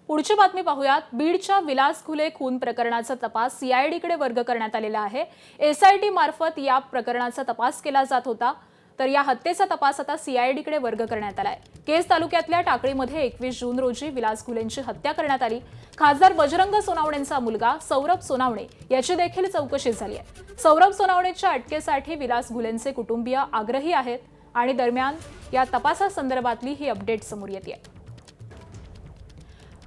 पुढची बातमी पाहूयात। बीडच्या विलास घुले खून प्रकरणाचा तपास सीआयडीकडे वर्ग करण्यात आलेला आहे। एसआयटी मार्फत या प्रकरणाचा तपास केला जात होता, तर या हत्येचा तपास आता सीआयडीकडे वर्ग करण्यात आलाय। केज तालुक्यातल्या टाकळीमध्ये 21 जून रोजी विलास घुलेंची हत्या करण्यात आली। खासदार बजरंग सोनावणेंचा मुलगा सौरभ सोनावणे याची देखील चौकशी झाली आहे। सौरभ सोनावणेच्या अटकेसाठी विलास घुलेंचे कुटुंबीय आग्रही आहेत आणि दरम्यान या तपासासंदर्भातली ही अपडेट समोर येते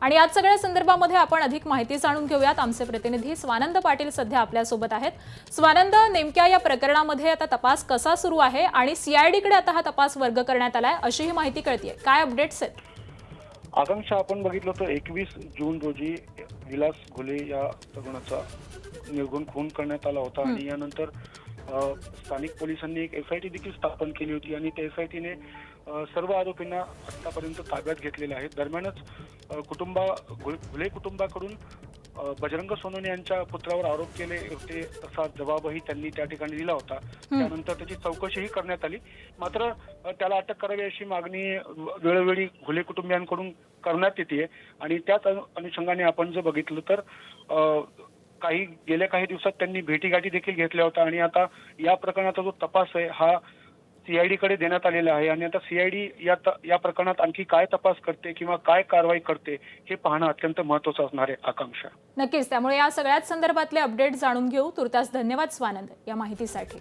आणि या सगळ्या संदर्भामध्ये आपण अधिक माहिती जाणून घेऊयात। आमचे प्रतिनिधी स्वानंद पाटील सध्या आपल्या सोबत आहेत। स्वानंद, नेमक्या या प्रकरणामध्ये आता तपास कसा सुरू आहे आणि सीआयडीकडे आता हा तपास वर्ग करण्यात आलाय अशी ही माहिती कळतेय, काय अपडेट्स आहेत? आकांक्षा, आपण बघितलं तर 21 जून रोजी विलास घुले या तरुणाचा निर्घृण खून करण्यात आला होता आणि यानंतर स्थानिक पोलिसांनी एक एसआयटी देखील स्थापन केली होती आणि त्या एसआयटीने सर्व आरोपींना आतापर्यंत ताब्यात घेतलेले आहेत। दरम्यानच घुले कुटुंबाकडून बजरंग सोनवणे यांच्या पुत्रावर आरोप केले होते असा जबाबही त्यांनी त्या ठिकाणी दिला होता। त्यानंतर त्याची चौकशीही करण्यात आली, मात्र त्याला अटक करावी अशी मागणी वेळोवेळी घुले कुटुंबियांकडून करण्यात येते आणि त्याच अनुषंगाने आपण जर बघितलं तर गेल्या काही दिवसात त्यांनी भेटीगाठी देखील घेतल्या होत्या आणि आता या प्रकरणाचा जो तपास आहे हा सीआयडीकडे देण्यात आलेला आहे आणि आता सीआयडी या प्रकरणात आणखी काय तपास करते किंवा काय कारवाई करते हे पाहणं अत्यंत महत्त्वाचं असणार आहे। आकांक्षा, नक्कीच, त्यामुळे या सगळ्याच संदर्भातले अपडेट जाणून घेऊ। तुर्तास धन्यवाद स्वानंद या माहितीसाठी।